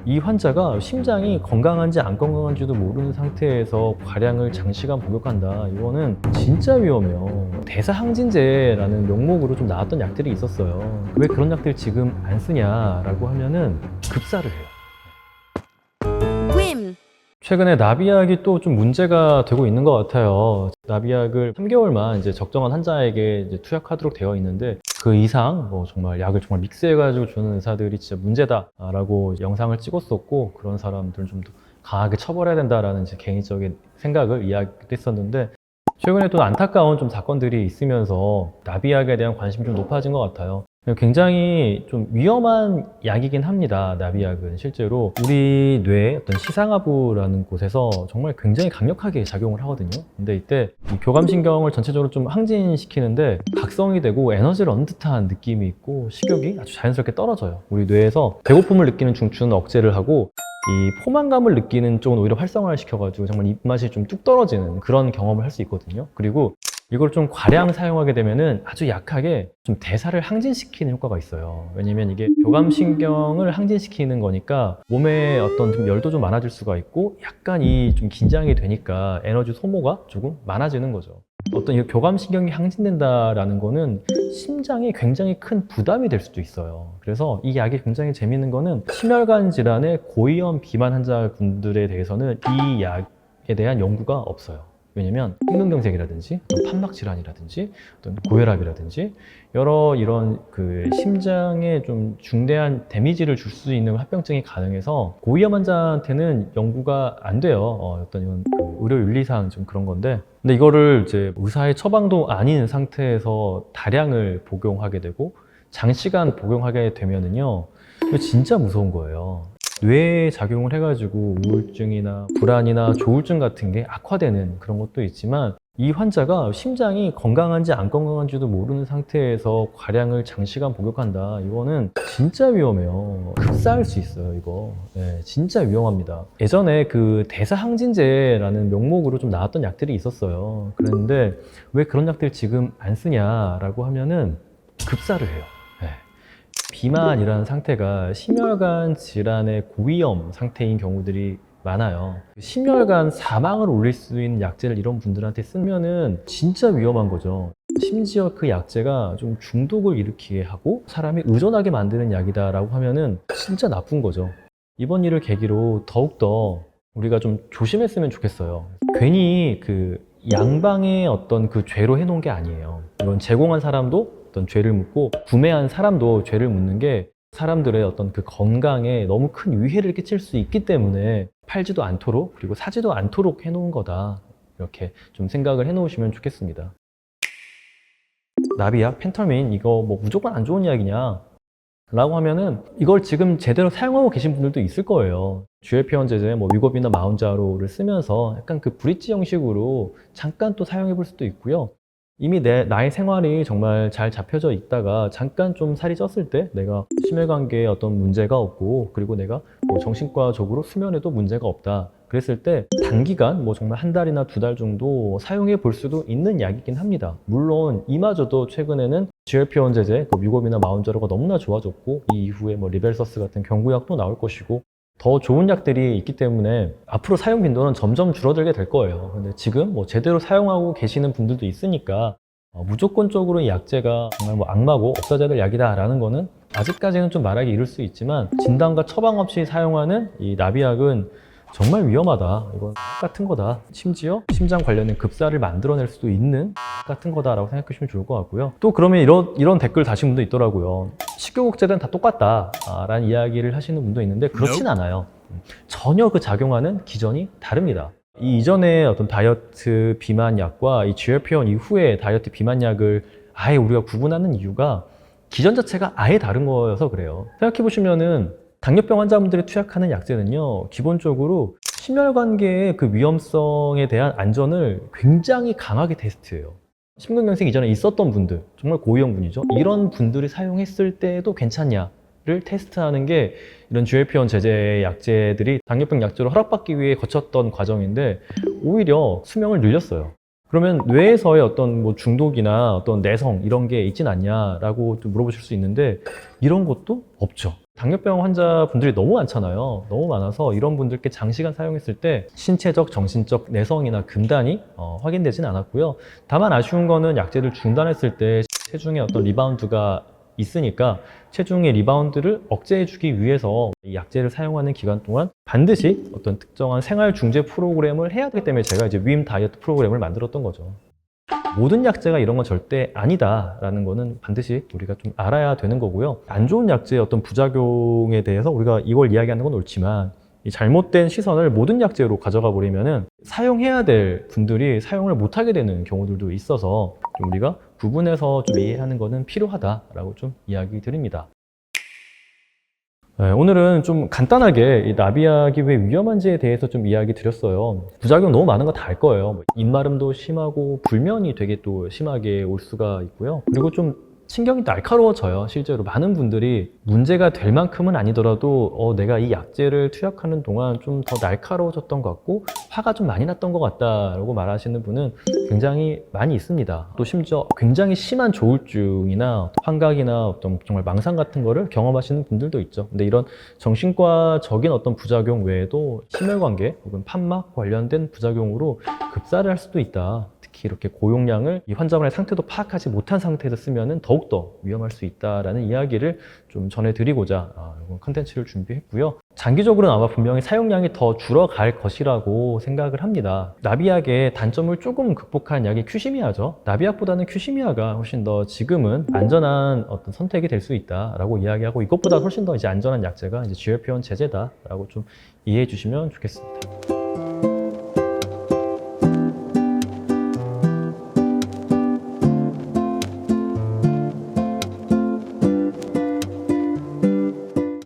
이 환자가 심장이 건강한지 안 건강한지도 모르는 상태에서 과량을 장시간 복용한다. 이거는 진짜 위험해요. 대사항진제라는 명목으로 좀 나왔던 약들이 있었어요. 왜 그런 약들 지금 안 쓰냐라고 하면은 급사를 해요. 최근에 나비약이 또 좀 문제가 되고 있는 것 같아요. 나비약을 3개월만 이제 적정한 환자에게 이제 투약하도록 되어 있는데 그 이상 정말 약을 정말 믹스해가지고 주는 의사들이 진짜 문제다라고 영상을 찍었었고, 그런 사람들은 좀 더 강하게 처벌해야 된다라는 제 개인적인 생각을 이야기했었는데, 최근에 또 안타까운 좀 사건들이 있으면서 나비약에 대한 관심이 좀 높아진 것 같아요. 굉장히 좀 위험한 약이긴 합니다. 나비약은 실제로 우리 뇌의 어떤 시상하부라는 곳에서 정말 굉장히 강력하게 작용을 하거든요. 근데 이때 이 교감신경을 전체적으로 좀 항진시키는데 각성이 되고 에너지를 얻는 듯한 느낌이 있고 식욕이 아주 자연스럽게 떨어져요. 우리 뇌에서 배고픔을 느끼는 중추는 억제를 하고 이 포만감을 느끼는 쪽은 오히려 활성화를 시켜가지고 정말 입맛이 좀 뚝 떨어지는 그런 경험을 할 수 있거든요. 그리고 이걸 좀 과량 사용하게 되면은 아주 약하게 좀 대사를 항진시키는 효과가 있어요. 왜냐면 이게 교감신경을 항진시키는 거니까 몸에 어떤 좀 열도 좀 많아질 수가 있고, 약간 이 좀 긴장이 되니까 에너지 소모가 조금 많아지는 거죠. 어떤 이 교감신경이 항진된다라는 거는 심장에 굉장히 큰 부담이 될 수도 있어요. 그래서 이 약이 굉장히 재밌는 거는 심혈관 질환의 고위험 비만 환자분들에 대해서는 이 약에 대한 연구가 없어요. 왜냐면 심근경색이라든지 어떤 판막 질환이라든지 어떤 고혈압이라든지 여러 이런 그 심장에 좀 중대한 데미지를 줄 수 있는 합병증이 가능해서 고위험 환자한테는 연구가 안 돼요. 어떤 이런 그 의료 윤리상 좀 그런 건데, 근데 이거를 이제 의사의 처방도 아닌 상태에서 다량을 복용하게 되고 장시간 복용하게 되면은요, 이거 진짜 무서운 거예요. 뇌에 작용을 해가지고 우울증이나 불안이나 조울증 같은 게 악화되는 그런 것도 있지만, 이 환자가 심장이 건강한지 안 건강한지도 모르는 상태에서 과량을 장시간 복용한다. 이거는 진짜 위험해요. 급사할 수 있어요, 이거. 네, 진짜 위험합니다. 예전에 그 대사항진제라는 명목으로 좀 나왔던 약들이 있었어요. 그랬는데 왜 그런 약들 지금 안 쓰냐라고 하면은 급사를 해요. 네. 비만이라는 상태가 심혈관 질환의 고위험 상태인 경우들이 많아요. 심혈관 사망을 올릴 수 있는 약제를 이런 분들한테 쓰면은 진짜 위험한 거죠. 심지어 그 약제가 좀 중독을 일으키게 하고 사람이 의존하게 만드는 약이다라고 하면은 진짜 나쁜 거죠. 이번 일을 계기로 더욱더 우리가 좀 조심했으면 좋겠어요. 괜히 그 양방의 어떤 그 죄로 해놓은 게 아니에요. 이건 제공한 사람도 어떤 죄를 묻고 구매한 사람도 죄를 묻는 게, 사람들의 어떤 그 건강에 너무 큰 위해를 끼칠 수 있기 때문에 팔지도 않도록 그리고 사지도 않도록 해놓은 거다. 이렇게 좀 생각을 해놓으시면 좋겠습니다. 나비약, 펜터민 이거 뭐 무조건 안 좋은 약이냐 라고 하면은 이걸 지금 제대로 사용하고 계신 분들도 있을 거예요. GLP-1 제제 뭐 위고비나 마운자로를 쓰면서 약간 그 브릿지 형식으로 잠깐 또 사용해 볼 수도 있고요. 이미 나의 생활이 정말 잘 잡혀져 있다가 잠깐 좀 살이 쪘을 때 내가 심혈관계에 어떤 문제가 없고, 그리고 내가 뭐 정신과적으로 수면에도 문제가 없다 그랬을 때 단기간 뭐 정말 한 달이나 두 달 정도 사용해 볼 수도 있는 약이긴 합니다. 물론 이마저도 최근에는 GLP-1 제제, 그 위고비나 마운자로가 너무나 좋아졌고 이 이후에 뭐 리벨서스 같은 경구약도 나올 것이고 더 좋은 약들이 있기 때문에 앞으로 사용 빈도는 점점 줄어들게 될 거예요. 근데 지금 뭐 제대로 사용하고 계시는 분들도 있으니까 무조건적으로 이 약제가 정말 뭐 악마고 없어져야 될 약이다라는 거는 아직까지는 좀 말하기 이를 수 있지만, 진단과 처방 없이 사용하는 이 나비약은 정말 위험하다. 이건 같은 거다. 심지어 심장 관련된 급사를 만들어낼 수도 있는 같은 거다라고 생각하시면 좋을 것 같고요. 또 그러면 이런 댓글 다신 분도 있더라고요. 식욕억제제는 다 똑같다 라는 이야기를 하시는 분도 있는데 그렇진 않아요. 전혀 그 작용하는 기전이 다릅니다. 이 이전에 어떤 다이어트 비만약과 이 GLP-1 이후에 다이어트 비만약을 아예 우리가 구분하는 이유가 기전 자체가 아예 다른 거여서 그래요. 생각해 보시면은 당뇨병 환자분들이 투약하는 약제는요, 기본적으로 심혈관계의 그 위험성에 대한 안전을 굉장히 강하게 테스트해요. 심근경색 이전에 있었던 분들, 정말 고위험군이죠. 이런 분들이 사용했을 때도 괜찮냐를 테스트하는 게 이런 GLP-1 제제의 약제들이 당뇨병 약제로 허락받기 위해 거쳤던 과정인데, 오히려 수명을 늘렸어요. 그러면 뇌에서의 어떤 뭐 중독이나 어떤 내성 이런 게 있진 않냐라고 좀 물어보실 수 있는데 이런 것도 없죠. 당뇨병 환자분들이 너무 많잖아요. 너무 많아서 이런 분들께 장시간 사용했을 때 신체적, 정신적 내성이나 금단이 확인되진 않았고요. 다만 아쉬운 거는 약제를 중단했을 때 체중의 어떤 리바운드가 있으니까 체중의 리바운드를 억제해주기 위해서 이 약제를 사용하는 기간 동안 반드시 어떤 특정한 생활 중재 프로그램을 해야 되기 때문에 제가 이제 윈 다이어트 프로그램을 만들었던 거죠. 모든 약제가 이런 건 절대 아니다라는 거는 반드시 우리가 좀 알아야 되는 거고요. 안 좋은 약제의 어떤 부작용에 대해서 우리가 이걸 이야기하는 건 옳지만 이 잘못된 시선을 모든 약제로 가져가 버리면은 사용해야 될 분들이 사용을 못하게 되는 경우들도 있어서 좀 우리가 구분해서 좀 이해하는 거는 필요하다라고 좀 이야기 드립니다. 네, 오늘은 좀 간단하게 이 나비약이 왜 위험한지에 대해서 좀 이야기 드렸어요. 부작용 너무 많은 거 다 알 거예요. 뭐 입마름도 심하고 불면이 되게 또 심하게 올 수가 있고요. 그리고 좀 신경이 날카로워져요. 실제로 많은 분들이 문제가 될 만큼은 아니더라도 내가 이 약제를 투약하는 동안 좀 더 날카로워졌던 것 같고 화가 좀 많이 났던 것 같다라고 말하시는 분은 굉장히 많이 있습니다. 또 심지어 굉장히 심한 조울증이나 환각이나 어떤 정말 망상 같은 거를 경험하시는 분들도 있죠. 근데 이런 정신과적인 어떤 부작용 외에도 심혈관계 혹은 판막 관련된 부작용으로 급사를 할 수도 있다. 특히 이렇게 고용량을 이 환자분의 상태도 파악하지 못한 상태에서 쓰면은 더욱더 위험할 수 있다라는 이야기를 좀 전해드리고자 이번 컨텐츠를 준비했고요. 장기적으로는 아마 분명히 사용량이 더 줄어갈 것이라고 생각을 합니다. 나비약의 단점을 조금 극복한 약이 큐시미아죠. 나비약보다는 큐시미아가 훨씬 더 지금은 안전한 어떤 선택이 될 수 있다라고 이야기하고 이것보다 훨씬 더 이제 안전한 약제가 이제 GLP-1 제제다라고 좀 이해해 주시면 좋겠습니다.